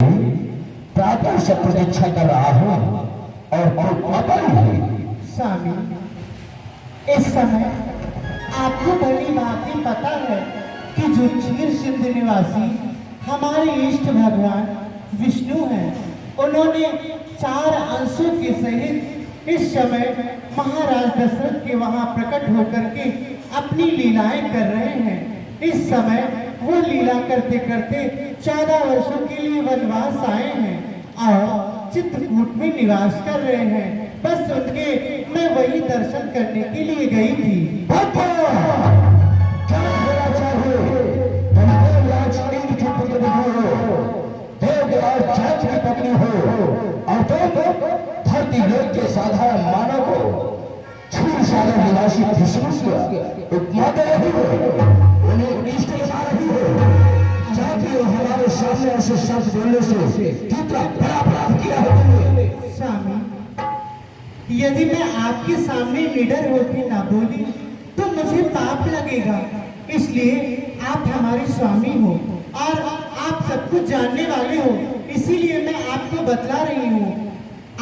प्रातः से प्रतीक्षा कर रहा हूँ और पता नहीं। स्वामी, इस समय आपको भली भांति पता है कि जो क्षीर सिंध निवासी हमारे इष्ट भगवान विष्णु हैं, उन्होंने 4 अंशों के सहित इस समय महाराज दशरथ के वहां प्रकट होकर के अपनी लीलाएं कर रहे हैं। इस समय वो लीला करते करते 14 वर्षों के लिए वनवास आए हैं और चित्रकूट में निवास कर रहे हैं। बस उनके मैं वही दर्शन करने के लिए गई थी। पत्नी हो और धरती लोक के साधारण मानव को क्षीर सागर निवासी विष्णु उपमा दे रही हो, उन्हें इष्ट बना रही हो, चाहती हो हमारे सामने ऐसे शब्द बोलने से कितना बड़ा अपराध किया है तुमने। स्वामी, यदि मैं आपके सामने निडर होकर ना बोली तो मुझे पाप लगेगा, इसलिए आप हमारे स्वामी हो और आप सब कुछ जानने वाले हो, इसीलिए मैं आपको बतला रही हूँ।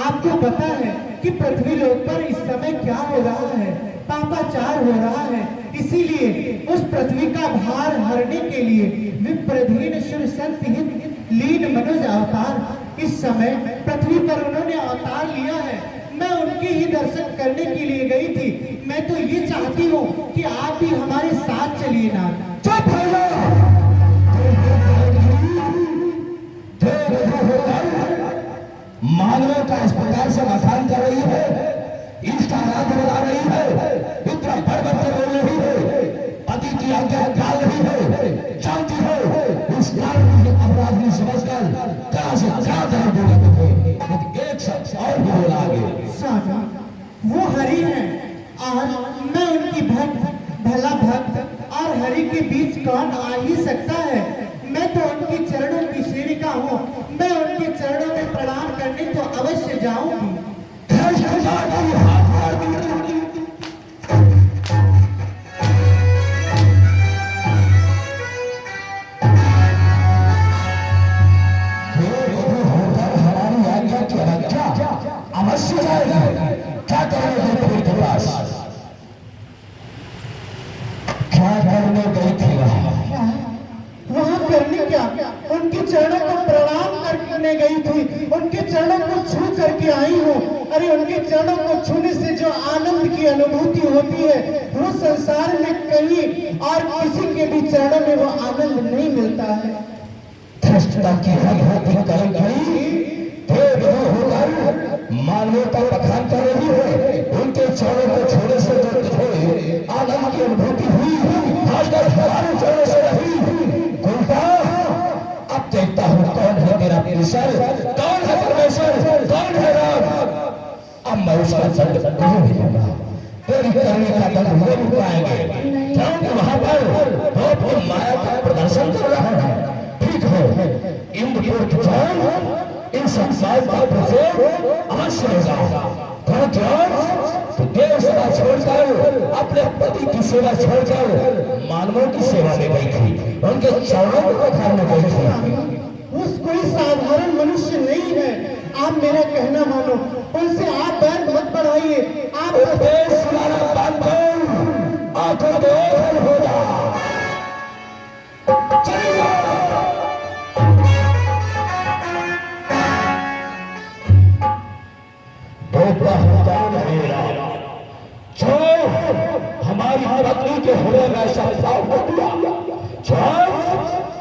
आपको पता है कि पृथ्वी लोक पर इस समय क्या हो रहा है, पापाचार हो रहा है, इसीलिए उस पृथ्वी का भार हरने के लिए विप्रधीन शिव संत हित लीन मनुज अवतार इस समय पृथ्वी पर उन्होंने अवतार लिया है। मैं उनके ही दर्शन करने के लिए गई थी। मैं तो ये चाहती हूँ कि आप भी हमारे साथ चलिए ना। चुप हो जाओ। मानवों का इस प्रकार से मथान कर रही है, इष्ट आराधना बना रही है, पुत्र पर्वत बोल रही है, पति की आज्ञा डाल रही है, जानती हो उस काल अपराधी समझकर कहां से क्या तरह बोला तुम्हें, एक शब्द और भी बोला आगे। स्वामी, वो हरि हैं और मैं उनकी भक्त भला भक्त और हरि के बीच कौन आ ही सकता है। मैं तो उनके चरणों की सेविका हूँ, मैं उनके चरणों में प्रणाम करने तो अवश्य जाऊंगी। हमारी आज्ञा की अवज्ञा अवश्य जाएगा। क्या करोगे तुम्हें के पास, क्या करने गई थी वहाँ करने क्या, उनके चरणों को प्रणाम करने गई थी, उनके चरणों को छू करके आई हूँ। अरे उनके चरणों को छूने से जो आनंद की अनुभूति होती है वो संसार में कहीं और किसी के भी चरणों में वो आनंद नहीं मिलता है। धृष्टता की हद होती कलंकी होकर मानवों का बखान कर रही है, उनके चरणों को छोड़ने से जो तुझे आनंद की अनुभूति हुई, आज तक हमारे चरणों से रही उल्टा। अब देखता हूँ कौन है तेरा ईश्वर, कौन है परमेश्वर, कौन है राम। अब मैं उसका दंड नहीं दूंगा, तेरी करने का दंड वो भी पाएंगे, क्योंकि वहां पर वो माया का प्रदर्शन कर रहा है। ठीक हो, इंद्रपुर की जान इन संसार का प्रसव अवश्य होगा। तो देव सेवा छोड़कर, अपने पति की सेवा छोड़कर मानवों की सेवा में गई थी, उनके चरणों को पखारने गई थी। उस कोई साधारण मनुष्य नहीं है, आप मेरा कहना मानो, उनसे आप बैर मत बढ़ाइए। आप आंखों देख हो जा। हमारी पत्नी के हृदय में ऐसा भाव हो गया,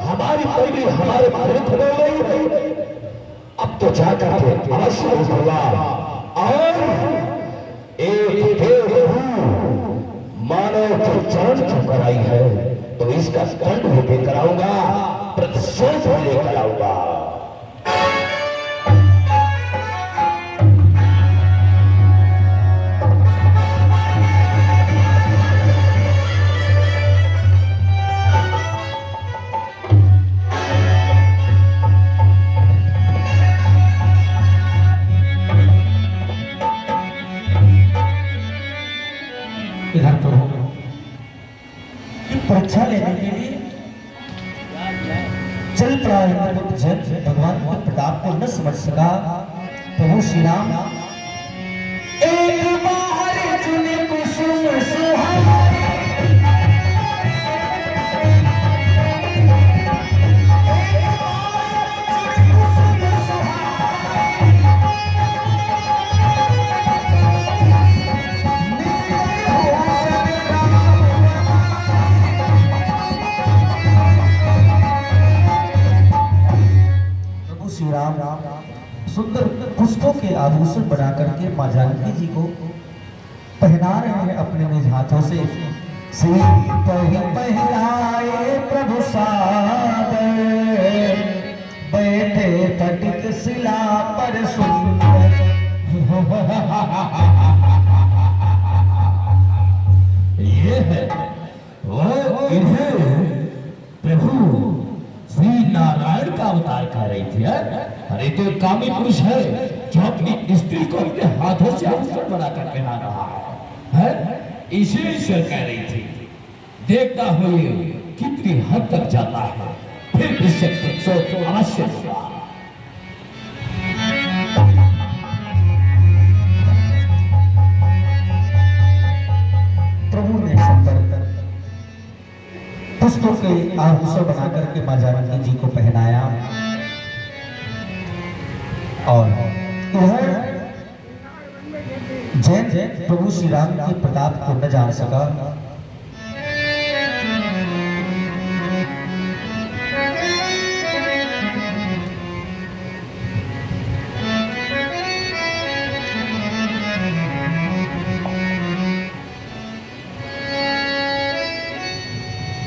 हमारी पत्नी हमारे विरुद्ध हो गई। अब तो जाकर के अवश्य होगा और एक देव मानव के चरण छूकर आई है तो इसका दंड भी लेकर आऊंगा, प्रतिशोध भी लेकर आऊंगा। परीक्षा लेने के लिए चल पड़ा भगवान को न समझ सका। प्रभु श्री राम एक बार चुने कुसुम सुहाए, श्री राम सुंदर पुष्पों के आभूषण बना करके मां जानकी जी को पहना रहे हैं अपने निज हाथों से। श्री पहनाए प्रभु सादर, बैठे पटिक शिला पर सुंदर। ये है वो इन्हें प्रभु श्री नारायण का अवतार कह रही थी। अरे तो कामी पुरुष है जो अपनी स्त्री को अपने हाथों से आभूषण बनाकर पहना रहा है, इसे ईश्वर कह रही थी। देखता हुए कितनी हद तक जाता है, फिर निश्चित सोच अवश्य होगा। प्रभु ने सुंदर पुष्पों के आभूषण बना करके मां जानकी जी को पहनाया और यह जैन प्रभु श्री राम के प्रताप को न जान सका।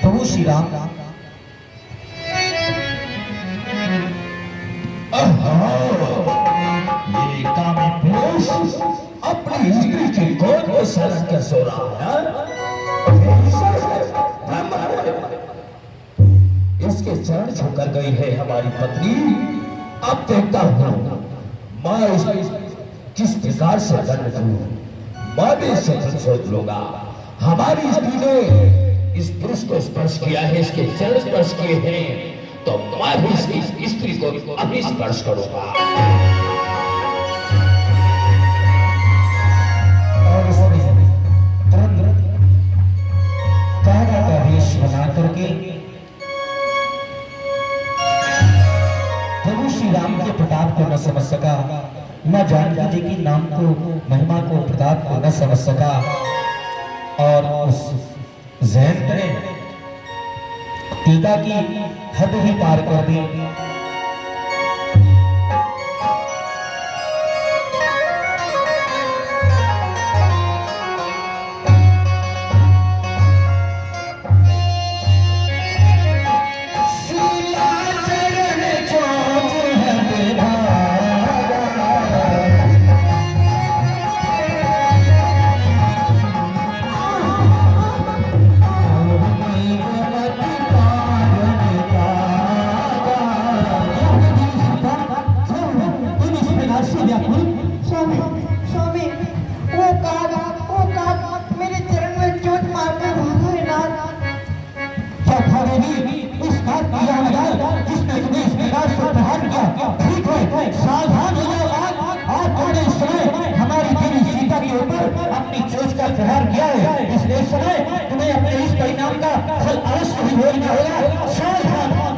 प्रभु श्री राम ये कामी पुरुष अपनी स्त्री की गोद में शरण कर सो रहा है। ये ईश्वर है, ब्रह्म है। इसके चरण झुकर गई है हमारी पत्नी। अब देखता हूँ मैं किस प्रकार से दंड दूं। मैं भी इसे सोच लूंगा। हमारी स्त्री ने इस पुरुष को स्पर्श किया है, इसके चरण स्पर्श किए हैं, तो मैं भी इसकी स्त्री को अभी स्पर्श करूंगा। और उसने तुरंत कागा का वेश बना करके प्रभु श्री राम के प्रताप को न समझ सका, मां जानकी जी की नाम को, महिमा को, प्रताप को न समझ सका और उस जैन ने टीका की हद ही पार कर दी। सावधान हो जाओ, आज तुमने इस समय हमारी देवी सीता के ऊपर अपनी चोट का प्रहार किया है, इसलिए इस समय तुम्हें अपने इस परिणाम का फल अवश्य ही भोगना होगा। सावधान।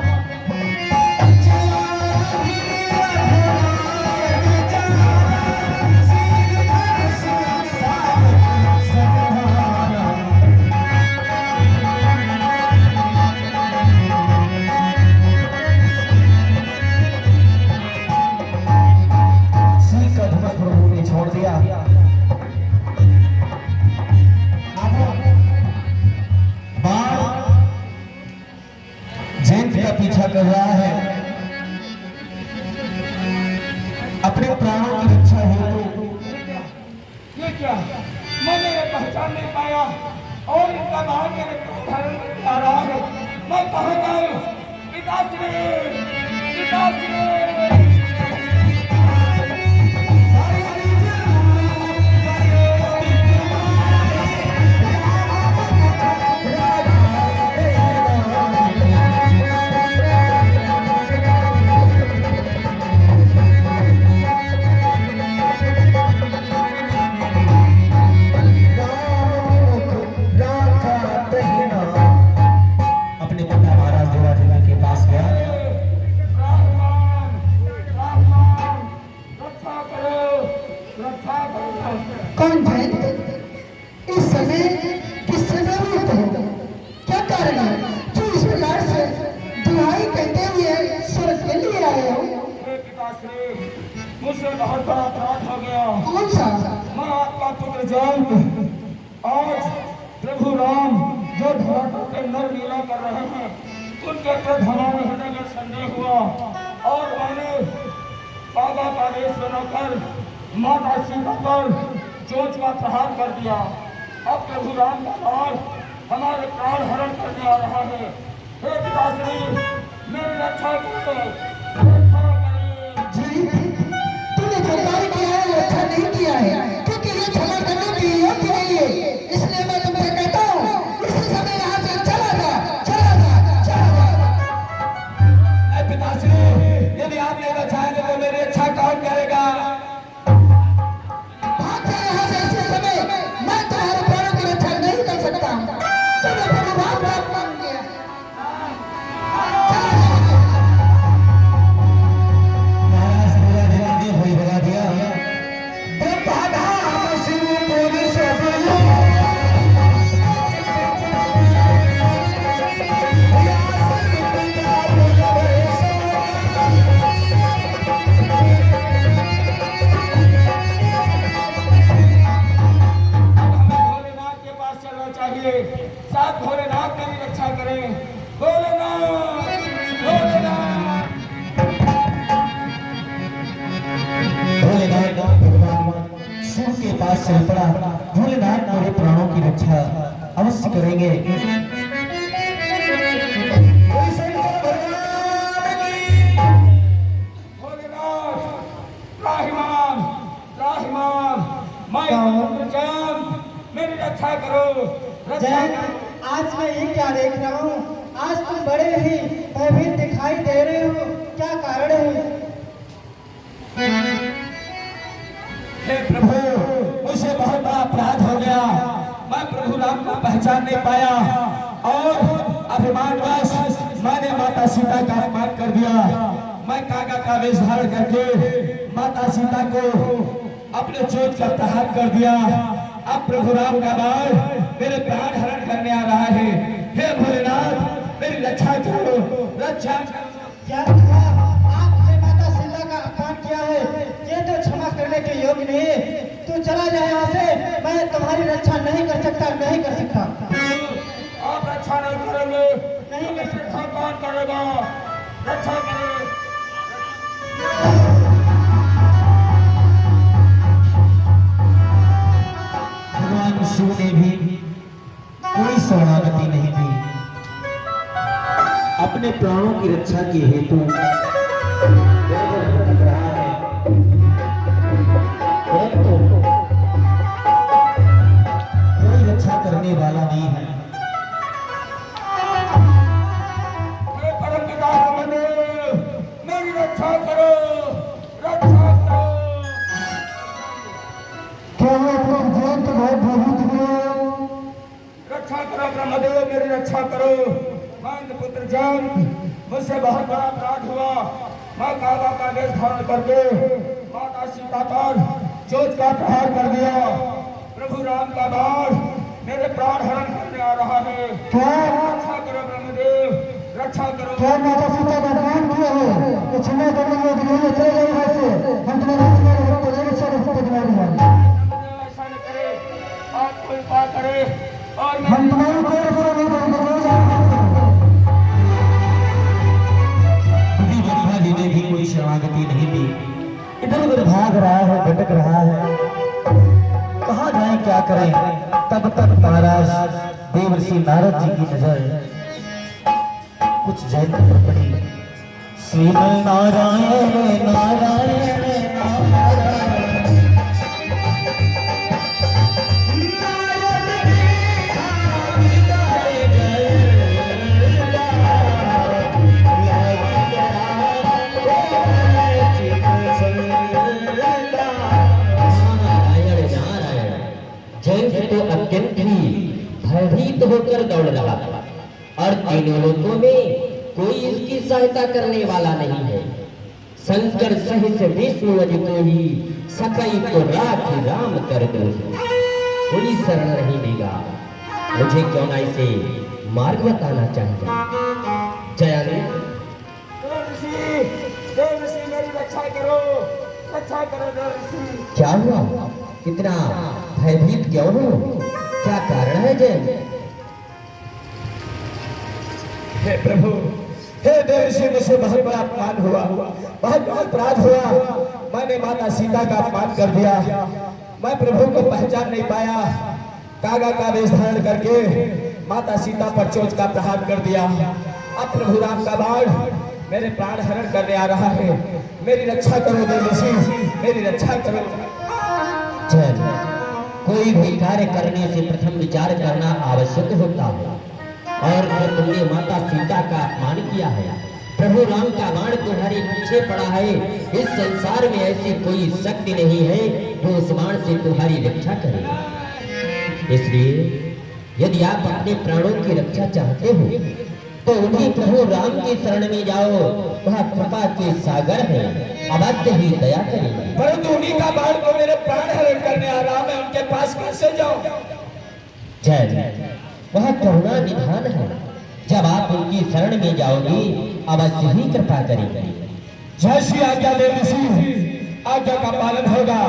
छोड़ दिया। जैन का पीछा कर रहा है, अपने प्राणों की रक्षा हेतु। ये क्या, मैंने ये पहचान नहीं पाया और इनका नाम मेरे धारण आ रहा है। मैं कहाँ जाऊँ? पिताश्री, पिताश्री। पिताश्री, मुझसे बहुत बड़ा अपराध हो गया। कौन सा? मैं आपका पुत्र जयंत आज प्रभु राम जो धरातल पे नर लीला कर रहे हैं उनके प्रति हमारे हृदय में संदेह हुआ और मैंने बाबा का वेश बनाकर माता सीता पर चोट का प्रहार कर दिया। अब प्रभु राम का बाण हमारे प्राण हरण करने आ रहा है। हे पिताश्री, मेरी रक्षा करो, रक्षा करें। जी, तूने जो कार्य किया है वो अच्छा नहीं किया है, क्योंकि ये क्षमा करने के योग्य नहीं है। इसलिए मैं तुमसे कहता हूँ, इसी समय यहाँ से चला जा, चला जा, चला जा। ऐ पिताश्री, यदि आप नहीं बचाएंगे तो मेरी रक्षा कौन करेगा? भाग जा यहाँ से इसी समय, मैं तुम्हारे प्राणों की रक्षा नहीं कर सकता। तूने प्रभु राम का अपमान किया। महाराज मेरा ध्यान दे भाई बना दिया। भोलेनाथ के पास चलना चाहिए। साथ भोलेनाथ मेरी रक्षा करें। भोलेनाथ, भोलेनाथ। भोलेनाथ भगवान शिव के पास चल पड़ा। भोलेनाथ मेरे प्राणों की रक्षा अवश्य करेंगे। भोलेनाथ, राहिमान, राहिमान, मैं पुत्र जयंत, मेरी रक्षा करो, रक्षा जयंत, करो। आज मैं ये क्या देख रहा हूँ? आज तुम बड़े ही भयभीत दिखाई दे रहे हो, क्या कारण है? हे प्रभु, मुझे बहुत बड़ा अपराध हो गया। मैं प्रभु राम को पहचान नहीं पाया और अभिमानवश मैंने माता सीता का अपमान कर दिया। मैं कागा का वेश धारण करके माता सीता को अपने चोट का प्रहार कर दिया। अब प्रभु राम का बाण मेरे प्राण हरण करने आ रहा है। हे भोलेनाथ, मेरी रक्षा करो, रक्षा करो। क्या कहा? आपने माता सीता का अपमान किया है, ये तो क्षमा करने के योग्य नहीं है। तू चला जाए यहाँ से, मैं तुम्हारी रक्षा नहीं कर सकता, नहीं कर सकता। आप रक्षा नहीं करेंगे, नहीं कर सकता। रक्षा कौन करेगा? रक्षा करें। भगवान शिव ने भी कोई शरणागति नहीं दी। अपने प्राणों की रक्षा के हेतु भटक रहा है, परंतु कोई रक्षा करने वाला नहीं है। हे परमपिता ब्रह्मदेव, मेरी रक्षा करो, रक्षा करो। क्या हुआ तुम जयंत, बहुत भयभीत हुए? रक्षा करो ब्रह्मदेव, मेरी रक्षा करो। मैं पुत्र जयंत, मुझसे बहुत बड़ा अपराध हुआ। मैं कागा का वेश धारण करके माता सीता पर चोट का प्रहार कर दिया। प्रभु राम का बाण मेरे प्राण हरण करने आ रहा है। क्या रक्षा करो ब्रह्मदेव, रक्षा करो। क्या माता सीता का अपमान किया है? तो क्षमा करने के लिए चले गए यहाँ से। हम तुम्हारे रक्षा को लेने से रस्ते दिला दिया। ब्रह्मदेव ऐसा न करे, आप कोई उपाय करे और मैं हम तुम्हारी कोई रक्षा नहीं करेंगे। बुद्धि बलिहा लेने भी कोई शरणागति नहीं दी। इधर उधर भाग रहा है, भटक रहा है, कहाँ जाए क्या करें। तब तक महाराज देवर्षि नारद जी की नजर कुछ जयंत पर पड़ी। श्रीमन नारायण नारायण नारायण। जयंत तो अत्यंत ही भयभीत होकर दौड़ रहा था और तीनों लोगों में कोई इसकी सहायता करने वाला नहीं है। शंकर सहित विष्णु को ही सकई को राख राम कर दो, कोई शरण नहीं देगा। मुझे क्यों ना इसे मार्ग बताना चाहिए। जयानी देव ऋषि, मेरी रक्षा करो। रक्षा करो देवर्षि। क्या हुआ? इतना भयभीत क्यों हो? क्या कारण है जय? हे प्रभु, हे देवर्षि, मुझसे बहुत बड़ा अपमान हुआ, बहुत बड़ा अपराध हुआ। मैंने माता सीता का अपमान कर दिया। मैं प्रभु को पहचान नहीं पाया। कागा का वेश धारण करके माता सीता पर चोट का प्रहार कर दिया। अब प्रभु राम का बाण मेरे प्राण हरण करने आ रहा है। मेरी रक्षा करो देवर्षि, मेरी रक्षा करो। जय, कोई भी कार्य करने से प्रथम विचार करना आवश्यक होता है। और जो तुमने माता सीता का अपमान किया है, प्रभु राम का बाण तुम्हारे पीछे पड़ा है। इस संसार में ऐसी कोई शक्ति नहीं है जो उस बाण से तुम्हारी रक्षा करे। इसलिए यदि आप अपने प्राणों की रक्षा चाहते हो तो उन्हीं प्रभु राम की शरण में जाओ। वह कृपा के सागर है, अवश्य ही दया करेंगे। परंतु उन्हीं का बाण को मेरे प्राण हरण करने आ रहा, मैं उनके पास कैसे जाऊं? जय, वह करुणा निधान है। जब आप उनकी शरण में जाओगी अवश्य ही कृपा करेंगे। जय श्री आज्ञा देवर्षि, आज्ञा का पालन होगा।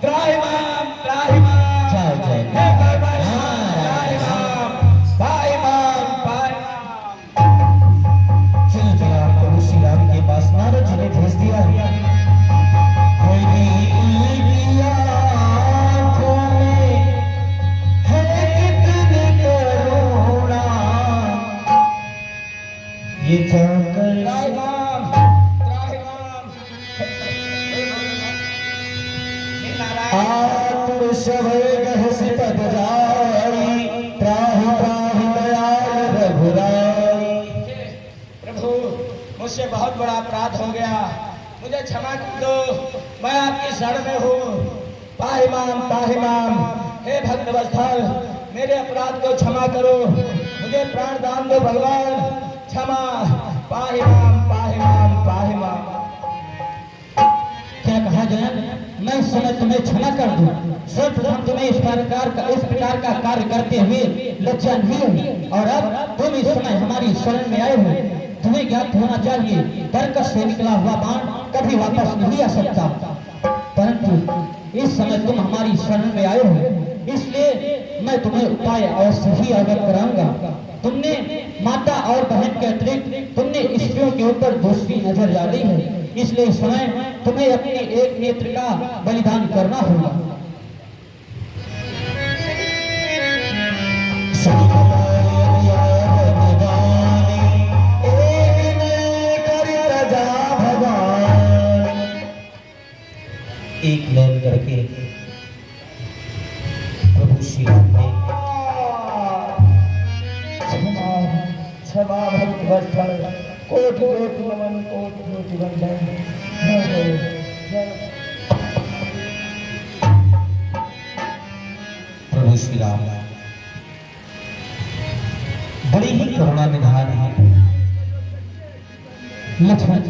त्राहिमाम त्राहिमाम, जय जय हे त्राहिमाम त्राहिमाम, त्राहिमाम त्राहिमाम। चल चला प्रभु श्री राम के पास नारद जी ने भेज दिया। कोई भी उनकी आँखों में है कितनी करुणा, ये जानकर त्राहिमाम त्राहिमाम, आतुर शबे गहस पद जाई, त्राहि त्राहि दयाल रघुराई। प्रभु, मुझसे बहुत बड़ा अपराध हो गया, मुझे क्षमा कर दो। मैं आपकी शरण में हूँ। पाहिमाम पाहिमाम, हे भक्तवत्सल, मेरे अपराध को क्षमा करो, मुझे प्राण दान दो भगवान। क्षमा, पाहिमाम पाहिमाम पाहिमाम। क्या कहा जयन? मैं इस समय तुम्हें क्षमा कर दूं। सर्वप्रथम तुम्हें इस प्रकार का कार्य करते हुए लज्जा नहीं हुई, और अब तुम इस समय हमारी शरण में आए हो। तुम्हें ज्ञात होना चाहिए, तर्कस से निकला हुआ बाण कभी वापस नहीं आ सकता। परंतु इस समय तुम हमारी शरण में आए हो, इसलिए मैं तुम्हें उपाय अवश्य ही अवगत कराऊंगा। तुमने माता और बहन के अतिरिक्त तुमने स्त्रियों के ऊपर दूसरी नजर डाली है, इसलिए इस समय तुम्हें अपने एक नेत्र का बलिदान करना होगा। एक नैन करके प्रभु श्री राम ने क्षमा भक्तवत्सल, कोटि कोटि नमन, कोटि कोटि वंदन। प्रभु श्री राम बड़ी ही करुणा निधान है। लक्ष्मण,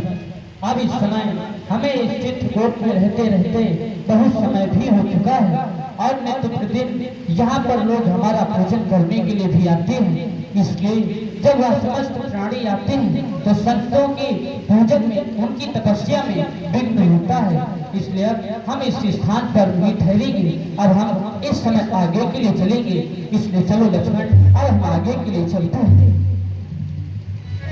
अब इस समय हमें इस चित्रकूट में रहते रहते बहुत समय भी हो चुका है, और नित्य प्रतिदिन यहाँ पर लोग हमारा पूजन करने के लिए भी आते हैं। इसलिए जब वह समस्त प्राणी आते हैं तो संतों के पूजन में, उनकी तपस्या में विघ्न होता है। इसलिए अब हम इस स्थान पर भी ठहरेंगे। अब हम इस समय आगे के लिए चलेंगे। इसलिए चलो लक्ष्मण, अब हम आगे के लिए चलते हैं।